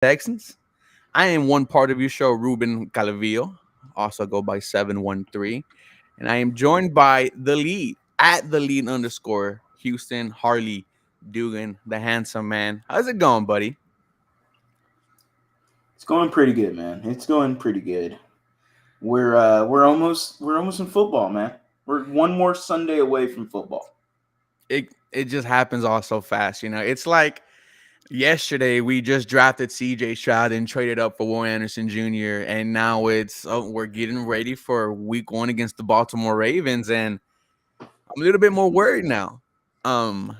Texans. I am one part of your show, Ruben Calavillo, also go by 713. And I am joined by the lead at the lead underscore Houston Harley Dugan, the handsome man. How's it going, buddy? It's going pretty good, man. It's going pretty good. We're almost in football, man. We're one more Sunday away from football. It just happens all so fast, It's like yesterday we just drafted CJ Stroud and traded up for Warren Anderson Jr. And now we're getting ready for week one against the Baltimore Ravens, and I'm a little bit more worried now. Um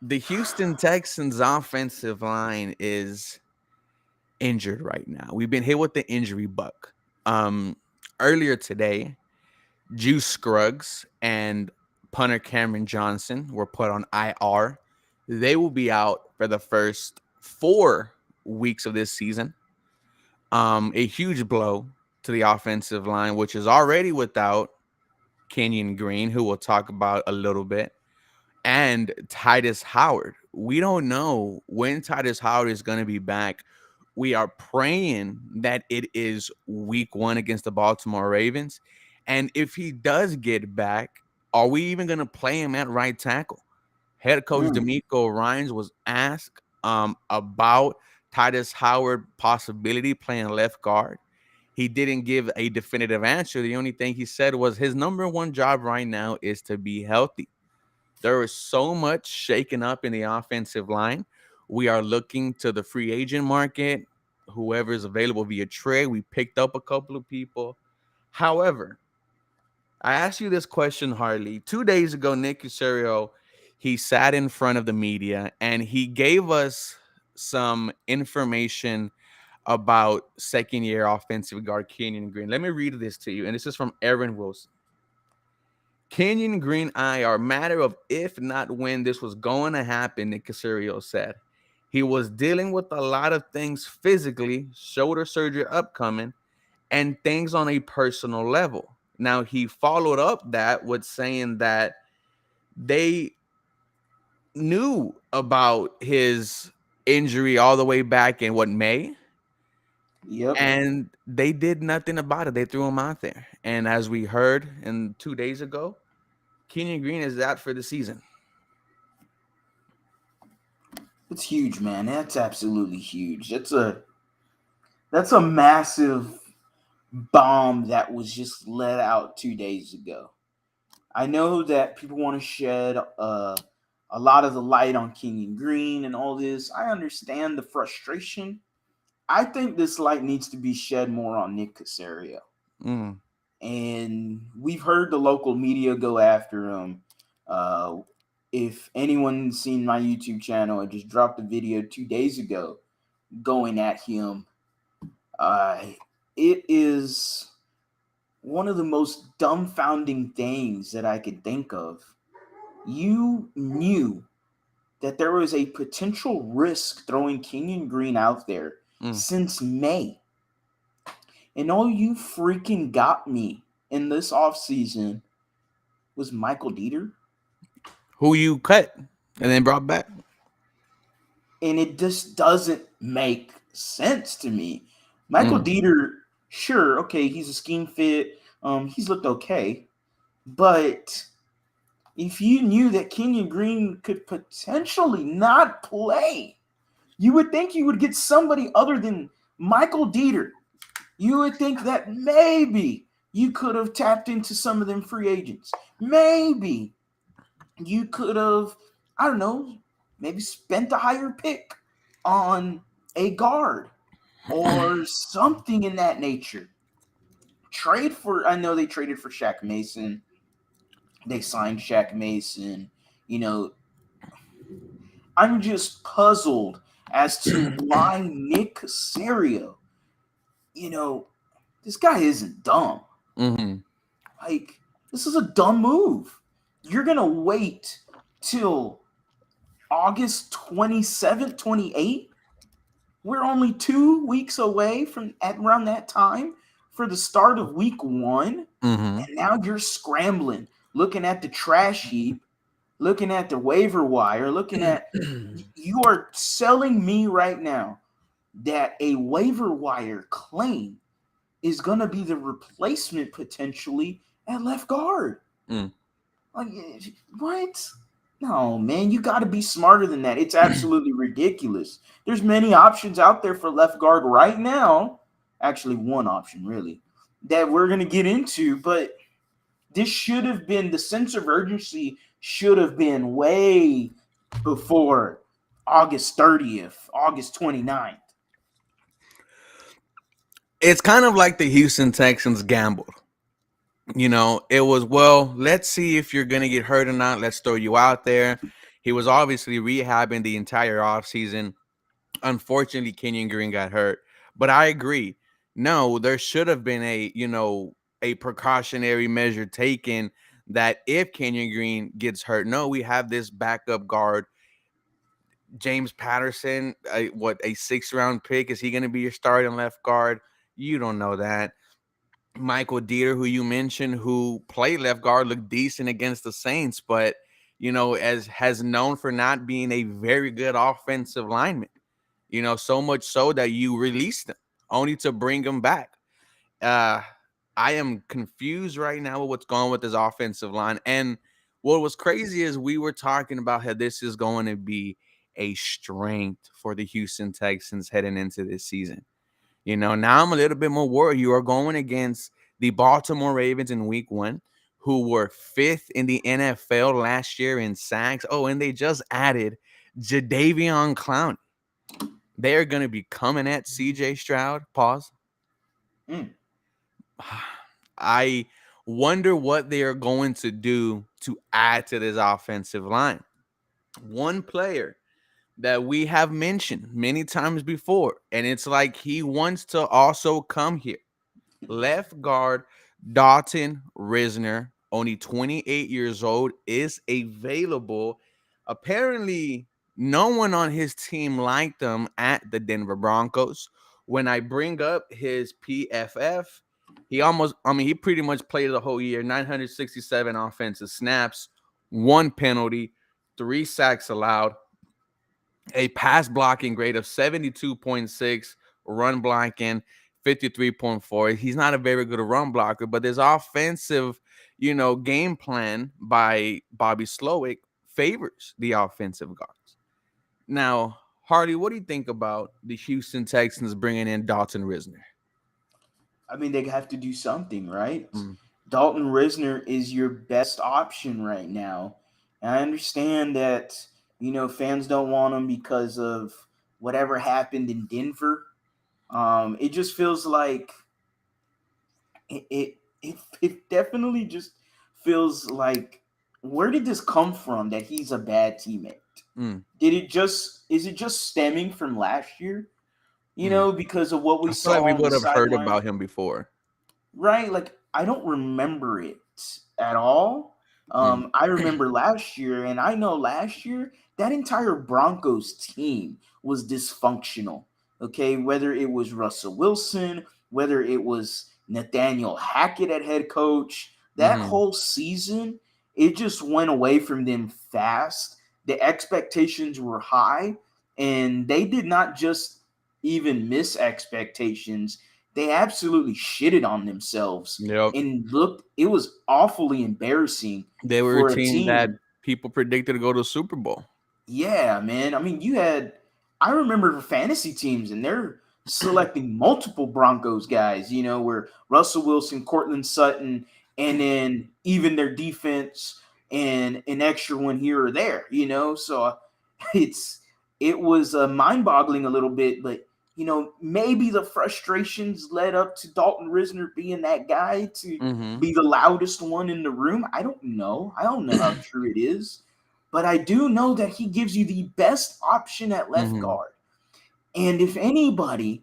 the Houston Texans offensive line is injured right now. We've been hit with the injury bug. Um, Earlier today, Juice Scruggs and punter Cameron Johnson were put on IR. They will be out for the first 4 weeks of this season. A huge blow to the offensive line, which is already without Kenyon Green, who we'll talk about a little bit, and Titus Howard. We don't know when Titus Howard is going to be back. We are praying that it is week one against the Baltimore Ravens. And if he does get back, are we even going to play him at right tackle? Head coach Mm. D'Amico Ryans was asked about Titus Howard possibility playing left guard. He didn't give a definitive answer. The only thing he said was his number one job right now is to be healthy. There is so much shaken up in the offensive line. We are looking to the free agent market, whoever is available via trade. We picked up a couple of people. However, I asked you this question, Harley. 2 days ago, Nick Caserio, he sat in front of the media and he gave us some information about second year offensive guard Kenyon Green. Let me read this to you. And this is from Aaron Wilson. Kenyon Green IR, matter of if not when this was going to happen, Nick Caserio said. He was dealing with a lot of things physically, shoulder surgery upcoming, and things on a personal level. Now, he followed up that with saying that they knew about his injury all the way back in May, Yep. and they did nothing about it. They threw him out there. And as we heard 2 days ago, Kenyon Green is out for the season. It's huge, man. That's absolutely huge. That's a massive bomb that was just let out 2 days ago. I know that people want to shed a lot of the light on Kenyon Green and all this. I understand the frustration. I think this light needs to be shed more on Nick Caserio. Mm. And we've heard the local media go after him. Uh, if anyone's seen my YouTube channel, I just dropped a video 2 days ago going at him. Uh, it is one of the most dumbfounding things that I could think of. You knew that there was a potential risk throwing Kenyon Green out there since May. And all you freaking got me in this offseason was Michael Dieter. Who you cut and then brought back. And it just doesn't make sense to me. Michael Dieter, sure, okay, he's a scheme fit. He's looked okay. But if you knew that Kenyon Green could potentially not play, you would think you would get somebody other than Michael Dieter. You would think that maybe you could have tapped into some of them free agents. Maybe you could have, I don't know, maybe spent a higher pick on a guard or something in that nature. I know they traded for Shaq Mason. They signed Shaq Mason. I'm just puzzled as to why Nick Caserio, this guy isn't dumb. Mm-hmm. Like, this is a dumb move. You're going to wait till August 27th, 28th? We're only 2 weeks away from at around that time for the start of week one. Mm-hmm. And now you're scrambling, looking at the trash heap, looking at the waiver wire, looking at you are selling me right now that a waiver wire claim is going to be the replacement potentially at left guard. Mm. Like, what? No, man, you got to be smarter than that. It's absolutely ridiculous. There's many options out there for left guard right now. Actually, one option, really, that we're going to get into. But this should have been, the sense of urgency should have been way before August 30th, August 29th. It's kind of like the Houston Texans gambled. It was, well, let's see if you're going to get hurt or not. Let's throw you out there. He was obviously rehabbing the entire offseason. Unfortunately, Kenyon Green got hurt. But I agree. No, there should have been a precautionary measure taken that if Kenyon Green gets hurt, no, we have this backup guard. James Patterson, a 6th-round pick? Is he going to be your starting left guard? You don't know that. Michael Dieter, who you mentioned, who played left guard, looked decent against the Saints, but as has known for not being a very good offensive lineman. So much so that you released him only to bring him back. I am confused right now with what's going on with this offensive line. And what was crazy is we were talking about how this is going to be a strength for the Houston Texans heading into this season. Now I'm a little bit more worried. You are going against the Baltimore Ravens in week 1, who were 5th in the NFL last year in sacks. Oh, and they just added Jadeveon Clowney. They're going to be coming at CJ Stroud. Pause. Mm. I wonder what they are going to do to add to this offensive line. One player that we have mentioned many times before, and it's like he wants to also come here. Left guard Dalton Risner, only 28 years old, is available. Apparently, no one on his team liked him at the Denver Broncos. When I bring up his PFF, he pretty much played the whole year, 967 offensive snaps, 1 penalty, 3 sacks allowed, a pass blocking grade of 72.6, run blocking 53.4. He's not a very good run blocker, but this offensive, game plan by Bobby Slowick favors the offensive guards. Now, Hardy, what do you think about the Houston Texans bringing in Dalton Risner? I mean, they have to do something, right? Mm, Dalton Risner is your best option right now. And I understand that, fans don't want him because of whatever happened in Denver. It just feels like it definitely just feels like, where did this come from that he's a bad teammate? mm, Is it just stemming from last year? mm. Because of what we I feel saw like we on the would have heard sideline, about him before. right? Like, I don't remember it at all. Mm, I remember last year, and I know last year that entire Broncos team was dysfunctional. Okay, whether it was Russell Wilson, whether it was Nathaniel Hackett at head coach, that mm-hmm. whole season, it just went away from them fast. The expectations were high, and they did not just even miss expectations, they absolutely shitted on themselves Yep. and it was awfully embarrassing They were a for a team that team. people predicted to go to the Super Bowl. Yeah, man. I mean, I remember for fantasy teams, and they're selecting multiple Broncos guys, where Russell Wilson, Cortland Sutton, and then even their defense and an extra one here or there, So it's it was mind-boggling a little bit, but maybe the frustrations led up to Dalton Risner being that guy to Mm-hmm. be the loudest one in the room. I don't know. I don't know how true it is, but I do know that he gives you the best option at left Mm-hmm. guard. And if anybody,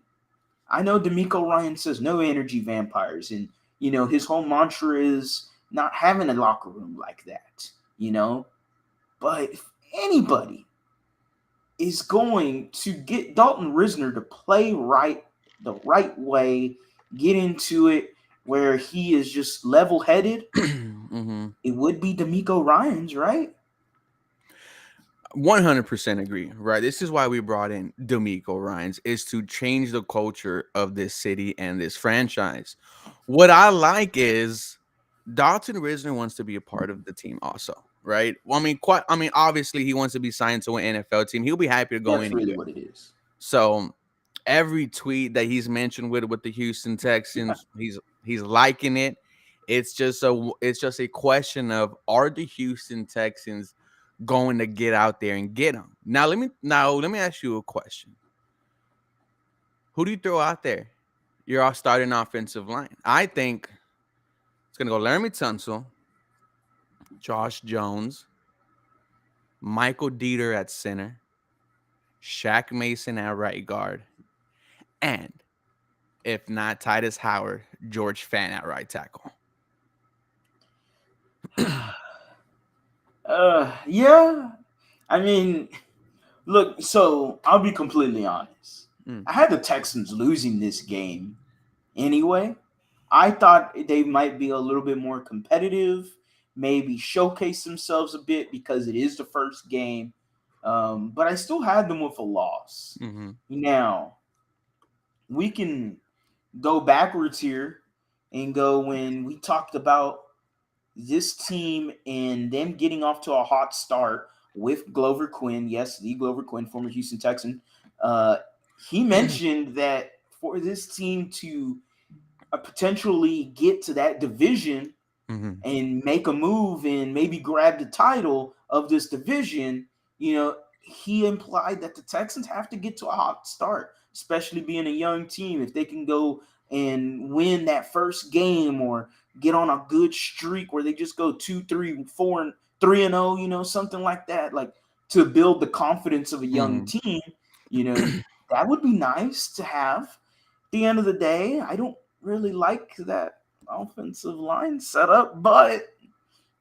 I know D'Amico Ryan says no energy vampires, and his whole mantra is not having a locker room like that. But if anybody is going to get Dalton Risner to play the right way, get into it where he is just level headed, Mm-hmm. it would be D'Amico Ryans, right? 100% agree. Right. This is why we brought in D'Amico Ryans, is to change the culture of this city and this franchise. What I like is Dalton Risner wants to be a part of the team also. Right. Well, obviously he wants to be signed to an NFL team. He'll be happy to go That's really anywhere. what it is. So every tweet that he's mentioned with the Houston Texans, he's liking it. It's just a question of, are the Houston Texans going to get out there and get him? Now let me ask you a question. Who do you throw out there? You're all starting offensive line. I think it's gonna go Laramie Tunsil, Josh Jones, Michael Dieter at center, Shaq Mason at right guard, and if not Titus Howard, George Fant at right tackle. Yeah. I mean, look. So I'll be completely honest. Mm, I had the Texans losing this game anyway. I thought they might be a little bit more competitive, maybe showcase themselves a bit because it is the first game. But I still had them with a loss. mm-hmm, Now, we can go backwards here and go when we talked about this team and them getting off to a hot start with Glover Quinn. Yes, the Glover Quinn, former Houston Texan. Uh, he mentioned that for this team to potentially get to that division mm-hmm, and make a move and maybe grab the title of this division, he implied that the Texans have to get to a hot start, especially being a young team. If they can go and win that first game or get on a good streak where they just go 2, 3, 4, and 3 and 0, something like that, like to build the confidence of a young mm-hmm. team, you know, that would be nice to have. At the end of the day, I don't really like that offensive line setup, but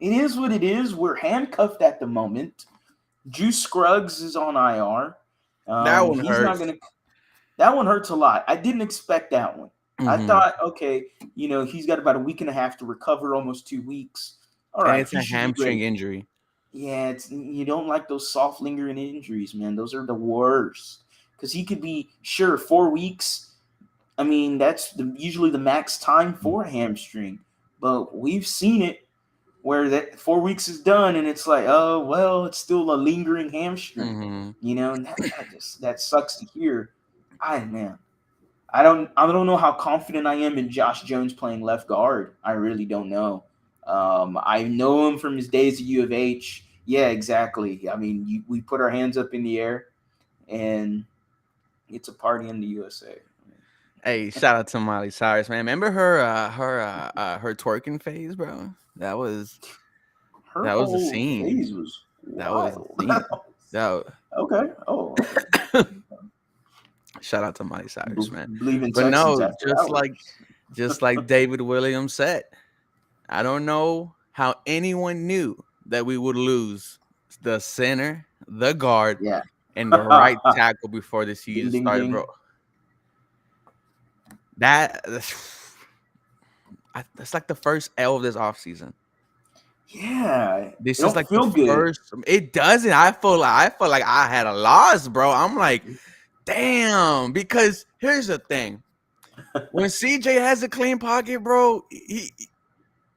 it is what it is. We're handcuffed at the moment. Juice Scruggs is on IR. That one He's not hurts. gonna. That one hurts a lot. I didn't expect that one. I Mm-hmm. thought, okay, he's got about a week and a half to recover, almost 2 weeks. All And right, it's he a should be hamstring ready. injury. Yeah, you don't like those soft lingering injuries, man. Those are the worst. Because he could be sure 4 weeks. I mean, that's usually the max time for a hamstring. But we've seen it where that 4 weeks is done and it's like, oh well, it's still a lingering hamstring. Mm-hmm. And that sucks to hear. Man, I don't know how confident I am in Josh Jones playing left guard. I really don't know. I know him from his days at U of H. Yeah, exactly. I mean, we put our hands up in the air and it's a party in the USA. Hey, shout out to Miley Cyrus, man. Remember her twerking phase, bro? That was Her that was the whole scene. phase was That was the wild. scene. That Okay. Oh, okay. Shout out to Miley Cyrus, man. Believe in But Texans no, after hours. just like David Williams said, I don't know how anyone knew that we would lose the center, the guard, Yeah. and the right tackle before the Ding season ding started, bro. ding. That that's like the first L of this offseason. Yeah. It This is don't like the feel good. first. It doesn't. I feel like I had a loss, bro. I'm like, damn. Because here's the thing: when CJ has a clean pocket, bro,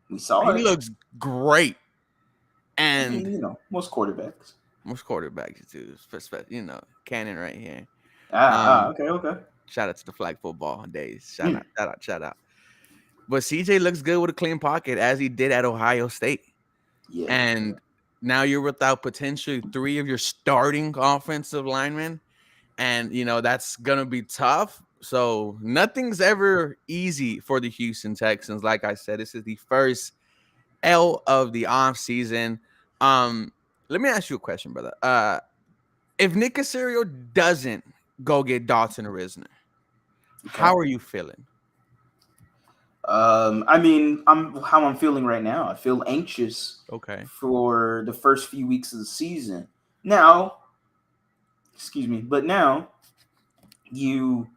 We saw he it. looks great. I And mean, most quarterbacks. most quarterbacks do, Cannon right here. Ah, Um, okay, okay. shout out to the flag football days. Shout Hmm. out, shout out, shout out. But CJ looks good with a clean pocket as he did at Ohio State. Yeah. And now you're without potentially three of your starting offensive linemen. And, that's going to be tough. So nothing's ever easy for the Houston Texans. Like I said, this is the first L of the offseason. Let me ask you a question, brother. If Nick Casario doesn't go get Dalton Risner, Okay. how are you feeling? I mean, I'm feeling right now. I feel anxious Okay. for the first few weeks of the season. Now, excuse me, but now you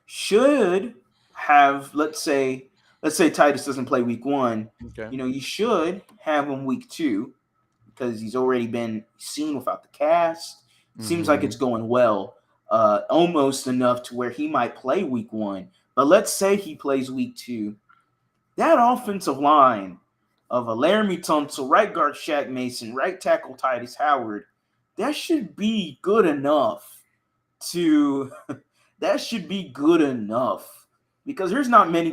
should have, let's say Titus doesn't play week 1. Okay. You should have him week 2. because he's already been seen without the cast. Seems like it's Mm-hmm. going well, almost enough to where he might play week 1. But let's say he plays week 2. That offensive line of a Laramie Tunsil, right guard Shaq Mason, right tackle Titus Howard, that should be good enough to that should be good enough because there's not many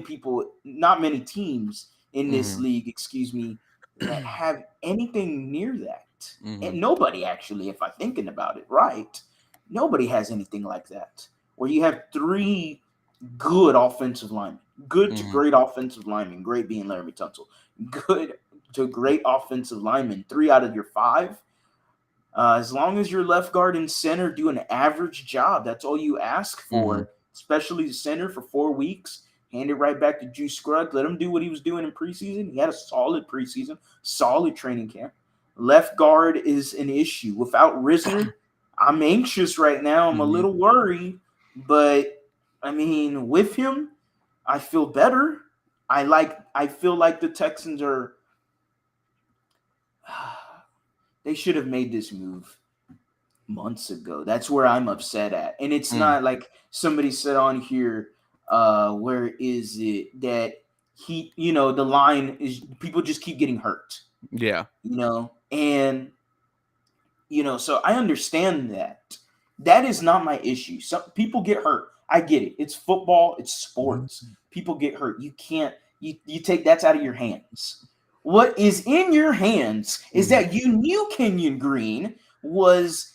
teams in this Mm-hmm. league, excuse me, that have anything near that. And Mm-hmm. nobody actually, if I'm thinking about it, right? Nobody has anything like that. Where you have 3 good offensive linemen, good to Mm-hmm. great offensive linemen, great being Laramie Tunsil, good to great offensive linemen, 3 out of your 5. As long as your left guard and center do an average job, that's all you ask Mm-hmm. for, especially the center for 4 weeks. Hand it right back to Juice Scruggs. Let him do what he was doing in preseason. He had a solid preseason, solid training camp. Left guard is an issue. Without Risner, I'm anxious right now. I'm a Mm-hmm. little worried, but I mean, with him, I feel better. I feel like the Texans are they should have made this move months ago. That's where I'm upset at. And it's Mm. not like somebody said on here, where is it that the line is people just keep getting hurt, Yeah. and so I understand that. That is not my issue. Some people get hurt. I get it. It's football, it's sports. People get hurt. You can't you take that's out of your hands. What is in your hands is Mm-hmm. that you knew Kenyon Green was,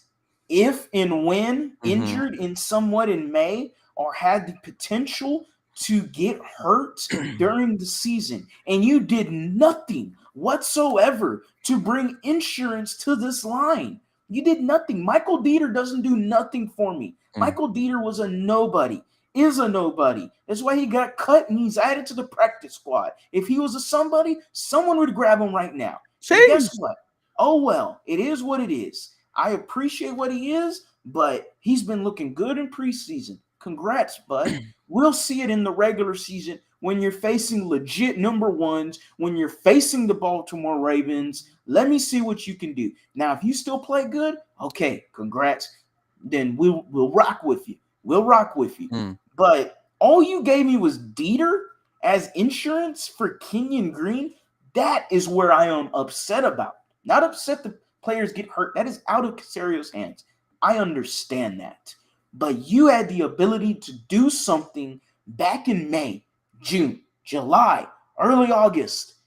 if and when Mm-hmm. injured in somewhat in May, or had the potential to get hurt during the season, and you did nothing whatsoever to bring insurance to this line. You did nothing. Michael Dieter doesn't do nothing for me. Mm. Michael Dieter was a nobody, is a nobody. That's why he got cut and he's added to the practice squad. If he was a somebody, someone would grab him right now. And guess Sheesh. what? Oh well, it is what it is. I appreciate what he is, but he's been looking good in preseason. Congrats, bud. We'll see it in the regular season when you're facing legit number ones, when you're facing the Baltimore Ravens. Let me see what you can do. Now, if you still play good, okay, congrats. Then we'll rock with you. We'll rock with you. Mm. But all you gave me was Dieter as insurance for Kenyon Green. That is where I am upset about. Not upset the players get hurt. That is out of Casario's hands. I understand that. But you had the ability to do something back in May, June, July, early August.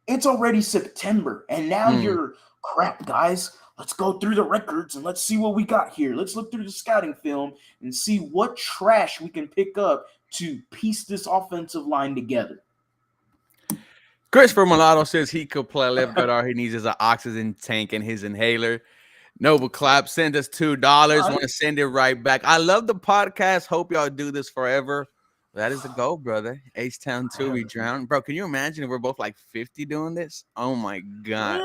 It's already September, and now Mm. you're crap, guys. Let's go through the records and let's see what we got here. Let's look through the scouting film and see what trash we can pick up to piece this offensive line together. Christopher Mulatto says he could play left guard. All he needs is an oxygen tank and his inhaler. Noble Clap sent us $2. I, Want to send it right back. I love the podcast. Hope y'all do this forever. That is the goal, brother. H Town 2, we drown. Bro, can you imagine if we're both like 50 doing this? Oh my God.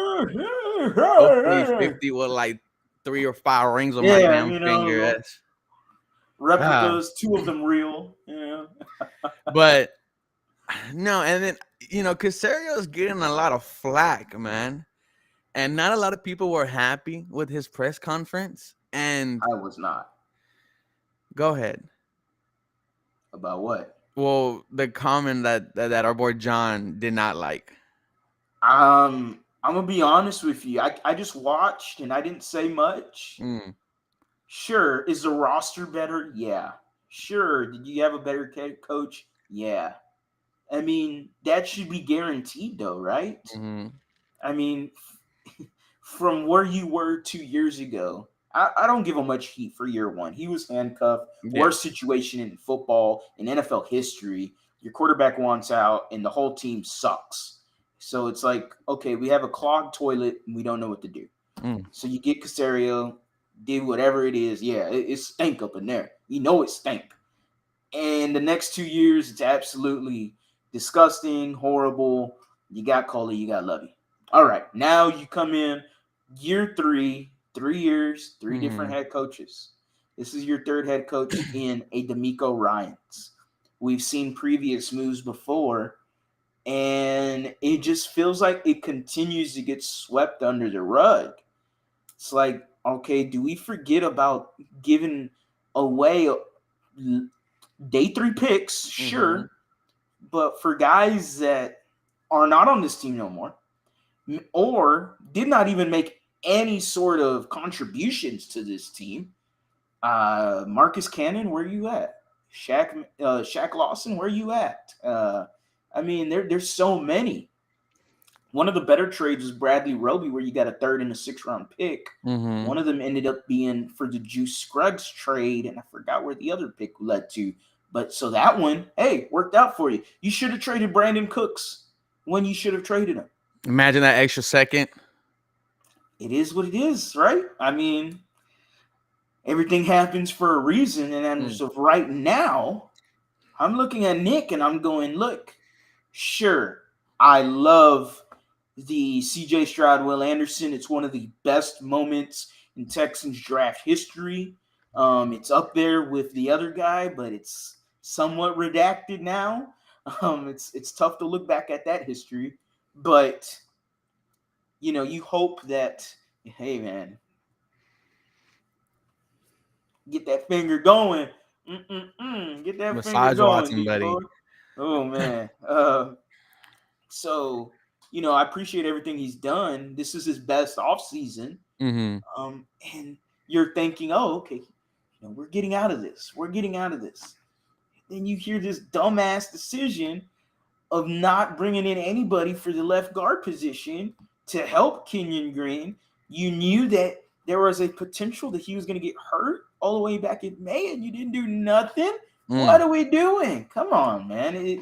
Hopefully 50 with like 3 or 5 rings on my yeah, damn finger. That's ah. replicas, 2 of them real. Yeah. But no, and then Casario's getting a lot of flack, man. And not a lot of people were happy with his press conference. And I was not. go ahead. About what? Well, the comment that our boy John did not like. I'm gonna be honest with you. I just watched and I didn't say much. Mm, Sure, is the roster better? Yeah. Sure, did you have a better coach? Yeah. I mean, that should be guaranteed, though, right? mm-hmm. I mean, from where you were 2 years ago, I don't give him much heat for year one. He was handcuffed, Yeah. worst situation in football, in NFL history. Your quarterback wants out, and the whole team sucks. So it's like, okay, we have a clogged toilet, and we don't know what to do. Mm, So you get Casario, did whatever it is. Yeah, it stank up in there. You know it stank. And the next 2 years, it's absolutely disgusting, horrible. You got Coley, you got Lovey. All right, now you come in year 3 years, 3 different mm-hmm. head coaches. This is your third head coach in a D'Amico Ryans. We've seen previous moves before. and it just feels like it continues to get swept under the rug. It's like, okay, do we forget about giving away day three picks? Mm-hmm. Sure, but for guys that are not on this team no more, or did not even make any sort of contributions to this team, Marcus Cannon, where you at? Shaq Lawson, where you at? I mean, there's so many. One of the better trades was Bradley Roby, where you got a third and a sixth-round pick. Mm-hmm. One of them ended up being for the Juice Scruggs trade, and I forgot where the other pick led to. But so that one, hey, worked out for you. You should have traded Brandon Cooks when you should have traded him. Imagine that extra second. It is what it is, right? I mean, everything happens for a reason, and as of right now, I'm looking at Nick and I'm going, look, sure, I love the CJ Stroud Will Anderson. It's one of the best moments in Texans draft history. It's up there with the other guy, but it's somewhat redacted now. It's tough to look back at that history, but you hope that, hey man, get that finger going. Get that finger Massage going, Watson, D buddy. boy. Oh man. So I appreciate everything he's done. This is his best offseason. Mm-hmm. And you're thinking, oh, okay, we're getting out of this. We're getting out of this. Then you hear this dumbass decision of not bringing in anybody for the left guard position to help Kenyon Green. You knew that there was a potential that he was going to get hurt all the way back in May, and you didn't do nothing. What are we doing? Come on, man.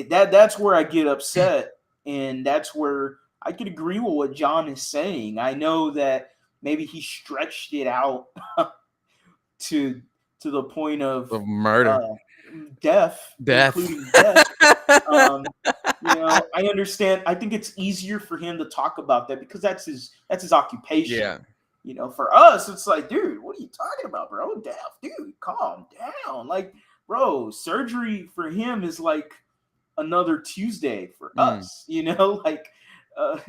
That's where I get upset, and that's where I could agree with what John is saying. I know that maybe he stretched it out to the point of Of murder. uh, death, Death. including death. Um, I understand. I think it's easier for him to talk about that because that's his occupation. Yeah. For us, it's like, dude, what are you talking about, bro? Death, dude, calm down. Like, bro, surgery for him is like another Tuesday for us. Like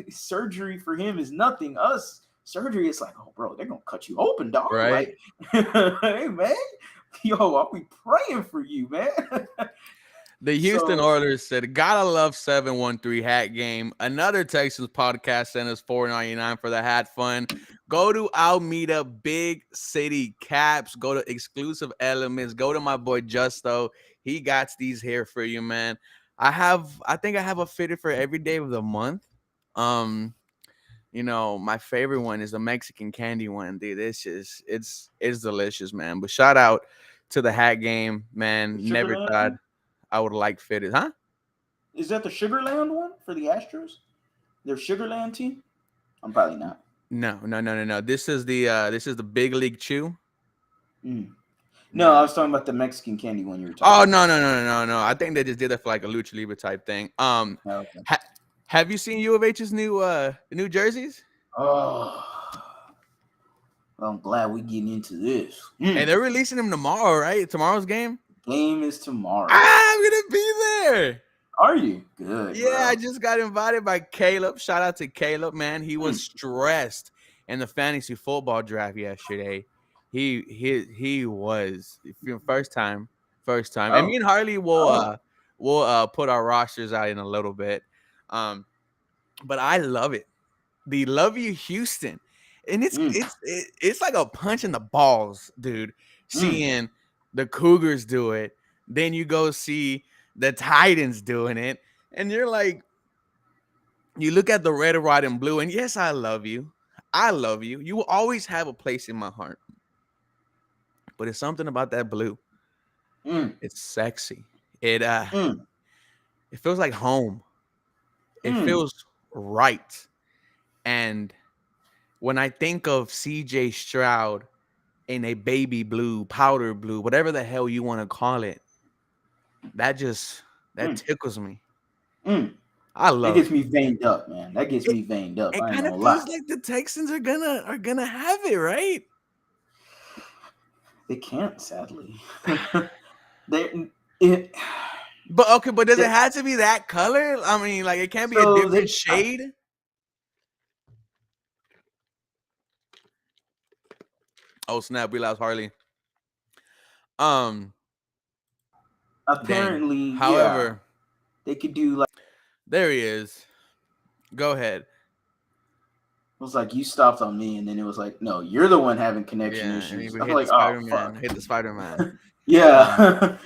surgery for him is nothing. Us surgery is like, oh, bro, they're gonna cut you open, dog. Right. Like, hey, man, yo, I'll be praying for you, man. The Houston Oilers said, "Gotta love 713 hat game." Another Texans podcast sent us $4.99 for the hat fund. Go to Almeida Big City Caps. Go to Exclusive Elements. Go to my boy Justo. He got these here for you, man. I think I have a fitted for every day of the month. My favorite one is the Mexican candy one, dude. It's delicious, man. But shout out to the hat game, man. Never thought I would like fitted, huh? Is that the Sugarland one for the Astros? Their Sugarland team? I'm probably not. No. This is the Big League Chew. No, I was talking about the Mexican candy one you were talking about. No. I think they just did it for like a lucha libre type thing. Okay. Have you seen U of H's new jerseys? Oh, well, I'm glad we're getting into this. And they're releasing them tomorrow, right? Tomorrow's game? Game is tomorrow. I'm gonna be there. Are you? Good. Yeah, bro. I just got invited by Caleb. Shout out to Caleb, man. He was stressed in the fantasy football draft yesterday. He was first time. Oh. And me and Harley will put our rosters out in a little bit. But I love it. The Love You Houston. And it's like a punch in the balls, dude. Seeing the Cougars do it. Then you go see the Titans doing it. And you're like, you look at the red, white, and blue, and yes, I love you. I love you. You will always have a place in my heart. But it's something about that blue. It's sexy. It feels like home. It feels right. And when I think of CJ Stroud in a baby blue, powder blue, whatever the hell you want to call it, that tickles me. I love it. Gets me veined up, man. That gets me veined up. It kind of feels like the Texans are gonna have it, right? They can't, sadly. But okay, but does it They, have to be that color? I mean, like it can't be a so different they, shade. Oh snap! We lost Harley. Um, dang. apparently, yeah, However, they could do like, there he is. Go ahead. it was like you stopped on me, and then it was like, no, you're the one having connection Yeah, and issues. we I'm hit the like, oh Spider Man. fuck. Hit the Spider Man. Um, Yeah.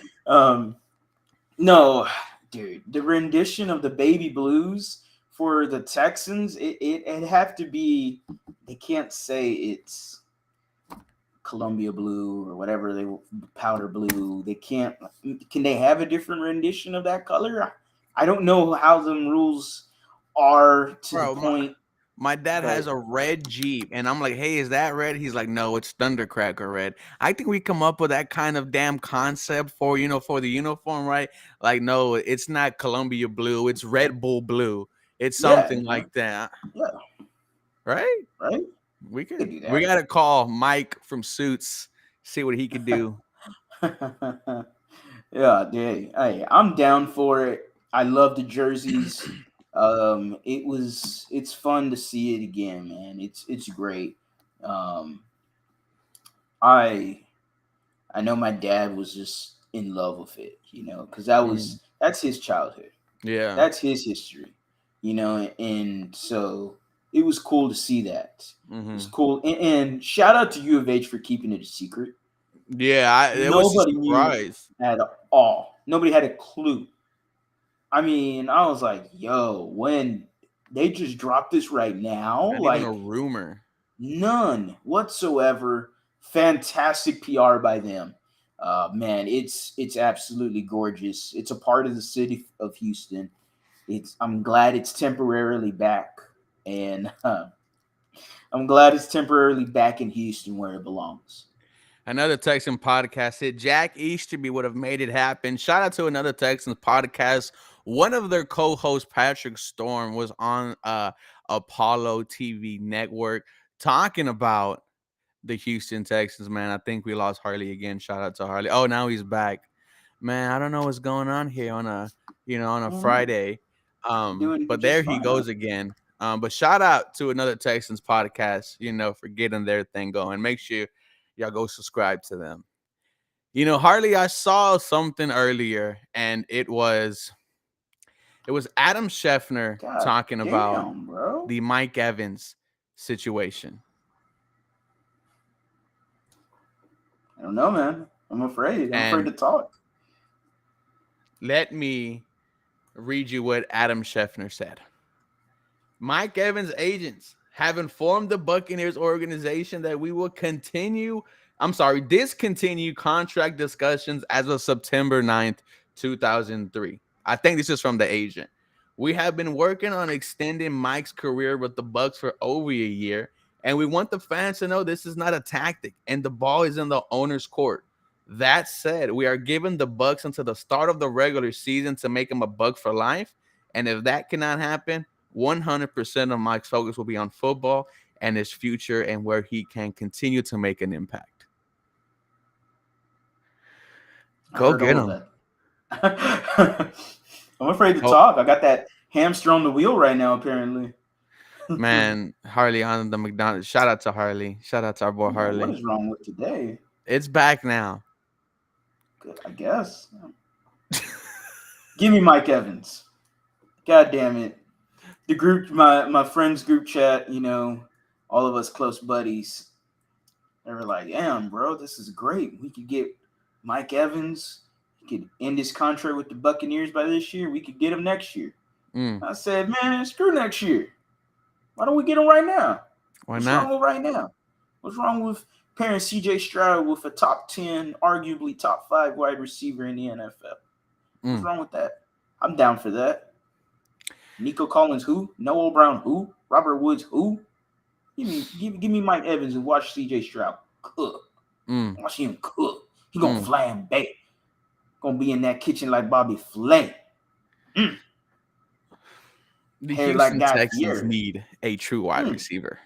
No, dude, the rendition of the Baby Blues for the Texans, it have to be. They can't say it's Columbia Blue or whatever they powder blue. They can't. Can they have a different rendition of that color? I don't know how them rules are to the bro, point, my dad has but a red Jeep, and I'm like, "Hey, is that red?" He's like, "No, it's Thundercracker red." I think we come up with that kind of damn concept for for the uniform, right? Like, no, it's not Columbia blue; it's Red Bull blue. It's yeah, something like that, yeah, right? right. We You could could do we that. gotta call Mike from Suits, see what he could do. Yeah, hey, I'm down for it. I love the jerseys. It's fun to see it again, man. It's great. Um, I I know my dad was just in love with it, because Mm, that's his childhood, yeah. that's his history, and so it was cool to see that. It's Hmm. cool, and shout out to U of H for keeping it a secret. Yeah, it was a Nobody knew surprise. at all. Nobody had a clue. I mean, I was like, yo, when they just dropped this right now, Not even a like rumor. none whatsoever. Fantastic PR by them. Man, it's absolutely gorgeous. It's a part of the city of Houston. I'm glad it's temporarily back, and I'm glad it's temporarily back in Houston where it belongs. Another Texan podcast hit. Jack Easterby would have made it happen. Shout out to another Texans podcast. One of their co-hosts, Patrick Storm, was on Apollo TV network talking about the Houston Texans. Man, I think we lost Harley again. Shout out to Harley. Oh, now he's back. Man, I don't know what's going on here on a on a Mhm. Friday. Doing But just there he fine, huh? goes again. But shout out to another Texans podcast, for getting their thing going. Make sure y'all go subscribe to them. Harley, I saw something earlier, and it was Adam Scheffner God talking about damn, bro. the Mike Evans situation. I don't know, man. I'm afraid. I'm afraid And to talk. let me read you what Adam Scheffner said. Mike Evans' agents have informed the Buccaneers organization that we will discontinue contract discussions as of September 9th, 2003. I think this is from the agent. We have been working on extending Mike's career with the Bucs for over a year, and we want the fans to know this is not a tactic and the ball is in the owner's court. That said, we are giving the Bucs until the start of the regular season to make him a Buck for life, and if that cannot happen, 100% of Mike's focus will be on football and his future and where he can continue to make an impact. I Go heard get all of him. that. I'm afraid to Oh, talk. I got that hamster on the wheel right now, apparently. man. Harley on the McDonald's. Shout out to Harley. Shout out to our boy Man, what Harley. is wrong with today? It's back now. Good, I guess. Give me Mike Evans. God damn it. The group, my friends group chat, all of us close buddies, they were like, damn, bro, this is great. We could get Mike Evans. He could end his contract with the Buccaneers by this year. We could get him next year. Mm, I said, man, screw next year. Why don't we get him right now? why What's not? wrong with right now? What's wrong with pairing CJ Stroud with a top 10, arguably top 5 wide receiver in the NFL? What's Mm. wrong with that? I'm down for that. Nico Collins, who? Noah Brown, who? Robert Woods, who? Give me Mike Evans and watch CJ Stroud cook. Mm. Watch him cook. He gonna Mm. flambe. Gonna be in that kitchen like Bobby Flay. Mm. The Hair like Houston Guy Texans Fieri. need a true wide Mm. receiver.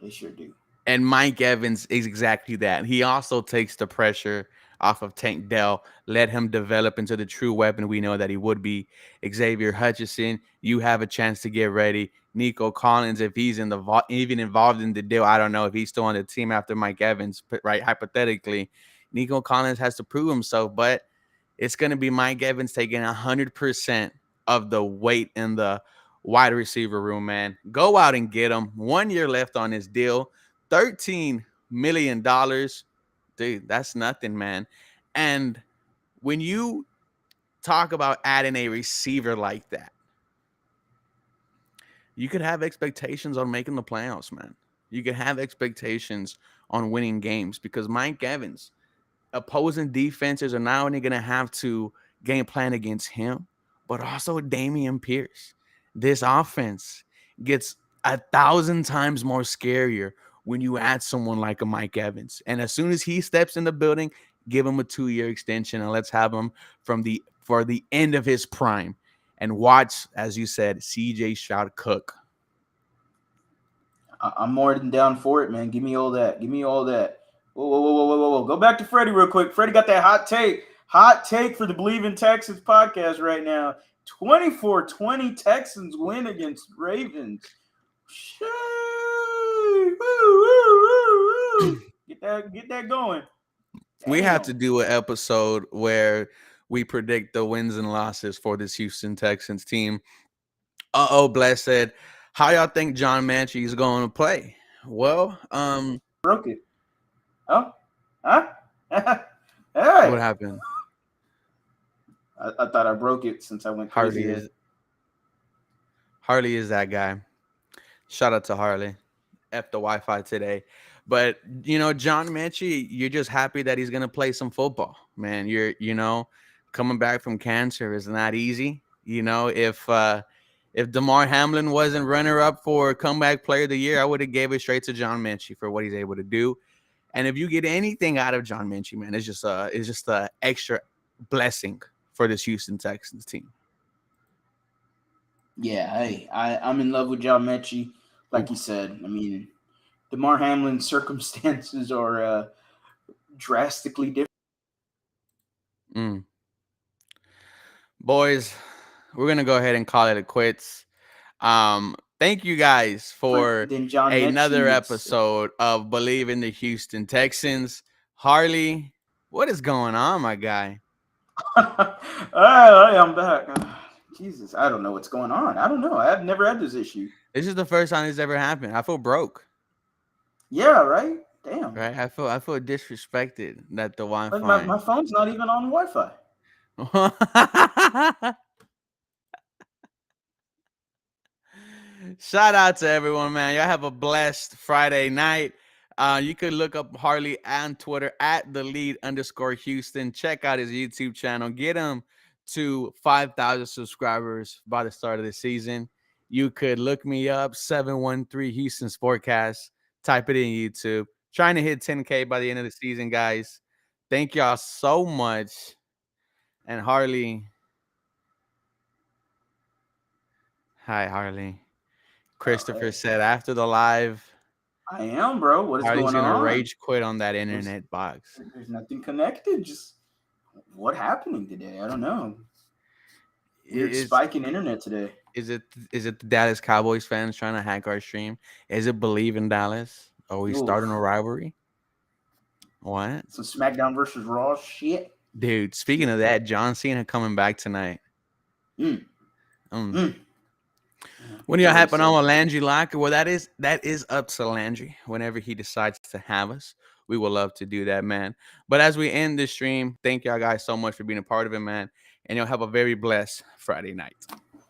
They sure do. And Mike Evans is exactly that. He also takes the pressure off of Tank Dell, let him develop into the true weapon we know that he would be. Xavier Hutchinson, you have a chance to get ready. Nico Collins, if he's in the even involved in the deal, I don't know if he's still on the team after Mike Evans, right? Hypothetically, Nico Collins has to prove himself, but it's going to be Mike Evans taking 100% of the weight in the wide receiver room, man. Go out and get him. 1 year left on his deal, $13 million. Dude, that's nothing, man. And when you talk about adding a receiver like that, you could have expectations on making the playoffs, man. You could have expectations on winning games because Mike Evans, opposing defenses are not only going to have to game plan against him, but also Damian Pierce. This offense gets 1,000 times more scarier when you add someone like a Mike Evans. And as soon as he steps in the building, give him a 2 year extension and let's have him for the end of his prime. And watch, as you said, CJ Stroud cook. I'm more than down for it, man. Give me all that. Give me all that. Whoa, whoa, whoa, whoa, whoa, whoa. Go back to Freddie real quick. Freddie got that hot take. Hot take for the Believe in Texans podcast right now. 24-20 Texans win against Ravens. Shoo! Woo, woo, woo, woo. Get that going. We have to Damn. do an episode where we predict the wins and losses for this Houston Texans team. Bless said, how y'all think John Manchie is going to play? Well, Broke it. Oh? Huh? what Hey. happened? I thought I broke it since I went crazy Harley there. is Harley is that guy. Shout out to Harley. F the Wi-Fi today. But John Mechie, you're just happy that he's gonna play some football, man. You're coming back from cancer is not easy. If DeMar Hamlin wasn't runner up for comeback player of the year, I would have gave it straight to John Mechie for what he's able to do. And if you get anything out of John Mechie, man, it's just a extra blessing for this Houston Texans team. Yeah, hey, I'm in love with John Mechie. Like you said, I mean, DeMar Hamlin's circumstances are drastically different. Mm. Boys, we're gonna go ahead and call it a quits. Thank you guys for Than John another Mechie. It's episode of Believe in the Houston Texans. Harley, what is going on, my guy? hey, I'm back. Jesus, I don't know what's going on. I don't know. I've never had this issue. This is the first time this ever happened. I feel broke. Yeah, right. Damn. Right? I feel disrespected that the Like Wi-Fi. my phone's not even on Wi-Fi. Shout out to everyone, man. Y'all have a blessed Friday night. You could look up Harley on Twitter at @the_lead_Houston. Check out his YouTube channel. Get him to 5,000 subscribers by the start of the season. You could look me up, 713 Houston Sportcast. Type it in YouTube. Trying to hit 10K by the end of the season, guys. Thank y'all so much. And Harley. Hi, Harley. Oh, Christopher hey. said after the live, I am, bro. What is Harley's going gonna on? rage quit on that There's, internet box. there's nothing connected. Just what happening today? I don't know. Weird Is spike in internet today. is it the Dallas Cowboys fans trying to hack our stream? Is it Believe in Dallas? Are we starting a Oof. rivalry? What? Some SmackDown versus Raw shit. Dude, speaking of that, John Cena coming back tonight. Mm. Um, Mm. when y'all Can't wait to happen see. on Landry Locker? Well, that is up to Landry. Whenever he decides to have us, we would love to do that, man. But as we end this stream, thank y'all guys so much for being a part of it, man. And you'll have a very blessed Friday night.